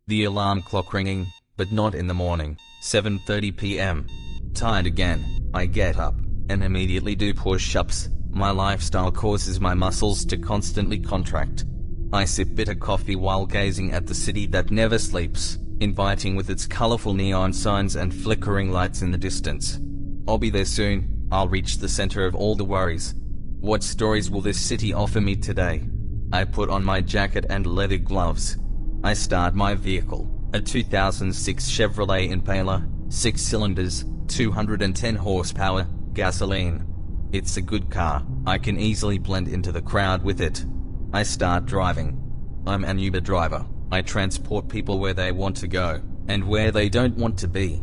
The alarm clock ringing, but not in the morning. 7:30 p.m. Tired again, I get up and immediately do push-ups. My lifestyle causes my muscles to constantly contract. I sip bitter coffee while gazing at the city that never sleeps, inviting with its colorful neon signs and flickering lights in the distance. I'll be there soon. I'll reach the center of all the worries. What stories will this city offer me today? I put on my jacket and leather gloves. I start my vehicle, a 2006 Chevrolet Impala, 6 cylinders, 210 horsepower, gasoline. It's a good car. I can easily blend into the crowd with it. I start driving. I'm an Uber driver. I transport people where they want to go, and where they don't want to be.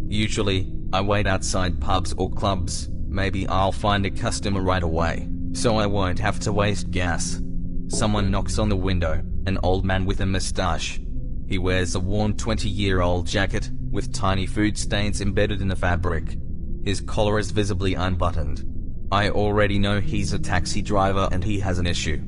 Usually, I wait outside pubs or clubs. Maybe I'll find a customer right away, so I won't have to waste gas. Someone knocks on the window, an old man with a mustache. He wears a worn 20-year-old jacket, with tiny food stains embedded in the fabric. His collar is visibly unbuttoned. I already know he's a taxi driver and he has an issue.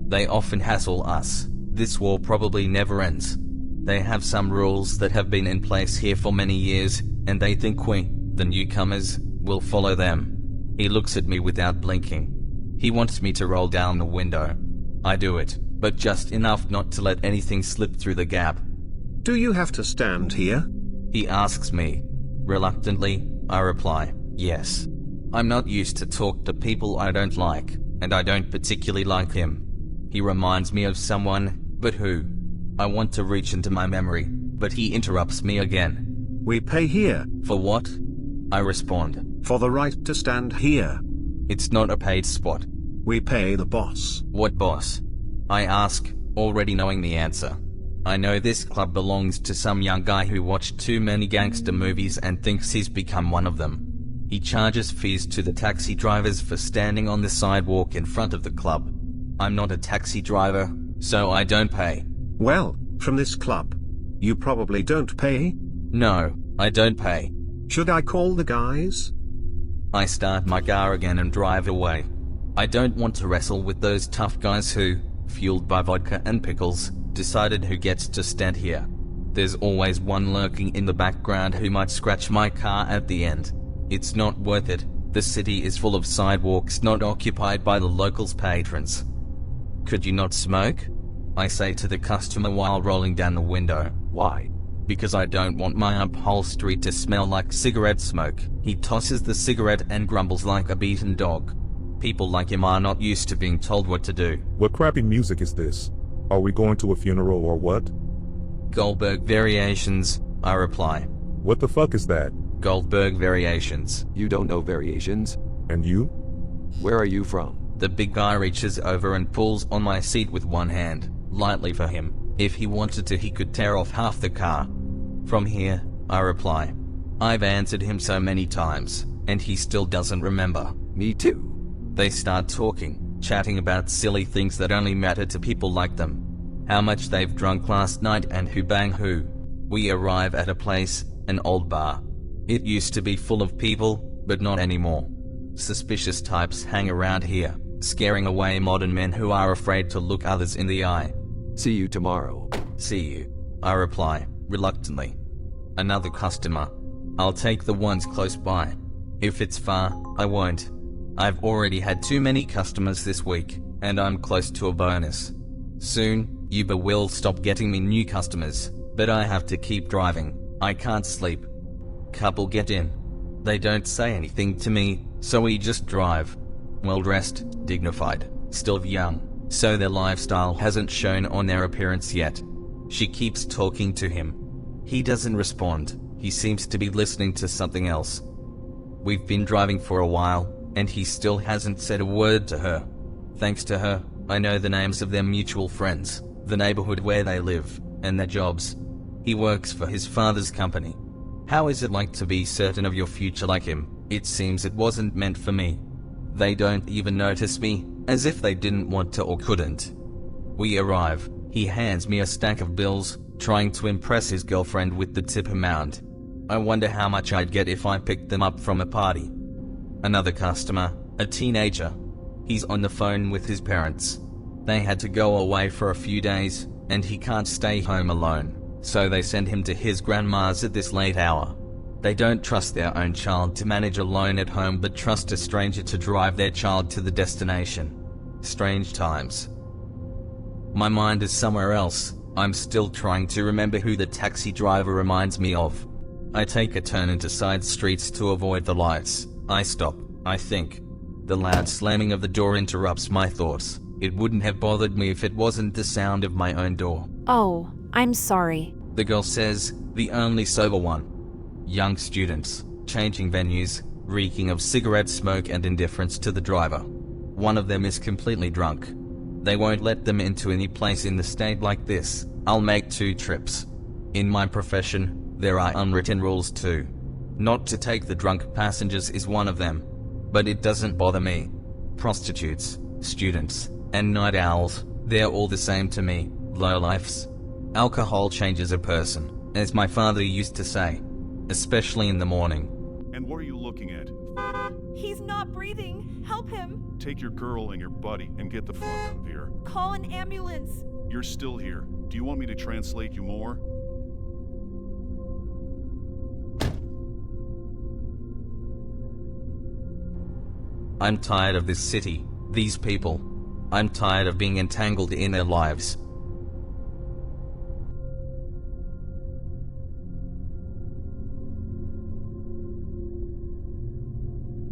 They often hassle us. This war probably never ends. They have some rules that have been in place here for many years, and they think we, the newcomers, will follow them. He looks at me without blinking. He wants me to roll down the window. I do it, but just enough not to let anything slip through the gap. Do you have to stand here? He asks me. Reluctantly, I reply, yes. I'm not used to talk to people I don't like, and I don't particularly like him. He reminds me of someone, but who? I want to reach into my memory, but he interrupts me again. We pay here. For what? I respond. For the right to stand here. It's not a paid spot. We pay the boss. What boss? I ask, already knowing the answer. I know this club belongs to some young guy who watched too many gangster movies and thinks he's become one of them. He charges fees to the taxi drivers for standing on the sidewalk in front of the club. I'm not a taxi driver, so I don't pay. Well, from this club. You probably don't pay? No, I don't pay. Should I call the guys? I start my car again and drive away. I don't want to wrestle with those tough guys who, fueled by vodka and pickles, decided who gets to stand here. There's always one lurking in the background who might scratch my car at the end. It's not worth it. The city is full of sidewalks not occupied by the locals' patrons. Could you not smoke? I say to the customer while rolling down the window. Why? Because I don't want my upholstery to smell like cigarette smoke. He tosses the cigarette and grumbles like a beaten dog. People like him are not used to being told what to do. What crappy music is this? Are we going to a funeral or what? Goldberg Variations, I reply. What the fuck is that? Goldberg Variations. You don't know Variations? And you? Where are you from? The big guy reaches over and pulls on my seat with one hand, lightly for him. If he wanted to, he could tear off half the car. From here, I reply. I've answered him so many times, and he still doesn't remember. Me too. They start talking, chatting about silly things that only matter to people like them. How much they've drunk last night and who banged who. We arrive at a place, an old bar. It used to be full of people, but not anymore. Suspicious types hang around here, scaring away modern men who are afraid to look others in the eye. See you tomorrow. See you, I reply, reluctantly. Another customer. I'll take the ones close by. If it's far, I won't. I've already had too many customers this week, and I'm close to a bonus. Soon, Uber will stop getting me new customers, but I have to keep driving. I can't sleep. Couple get in. They don't say anything to me, so we just drive. Well-dressed, dignified, still young, so their lifestyle hasn't shown on their appearance yet. She keeps talking to him. He doesn't respond. He seems to be listening to something else. We've been driving for a while, and he still hasn't said a word to her. Thanks to her, I know the names of their mutual friends, the neighborhood where they live, and their jobs. He works for his father's company. How is it like to be certain of your future like him? It seems it wasn't meant for me. They don't even notice me, as if they didn't want to or couldn't. We arrive. He hands me a stack of bills, trying to impress his girlfriend with the tip amount. I wonder how much I'd get if I picked them up from a party. Another customer, a teenager. He's on the phone with his parents. They had to go away for a few days, and he can't stay home alone, so they send him to his grandma's at this late hour. They don't trust their own child to manage alone at home but trust a stranger to drive their child to the destination. Strange times. My mind is somewhere else. I'm still trying to remember who the taxi driver reminds me of. I take a turn into side streets to avoid the lights. I stop, I think. The loud slamming of the door interrupts my thoughts. It wouldn't have bothered me if it wasn't the sound of my own door. Oh, I'm sorry. The girl says, the only sober one. Young students, changing venues, reeking of cigarette smoke and indifference to the driver. One of them is completely drunk. They won't let them into any place in the state like this. I'll make 2 trips. In my profession, there are unwritten rules too. Not to take the drunk passengers is one of them. But it doesn't bother me. Prostitutes, students, and night owls, they're all the same to me, lowlifes. Alcohol changes a person, as my father used to say. Especially in the morning. And what are you looking at? He's not breathing. Help him. Take your girl and your buddy and get the fuck out of here. Call an ambulance. You're still here. Do you want me to translate you more? I'm tired of this city, these people. I'm tired of being entangled in their lives.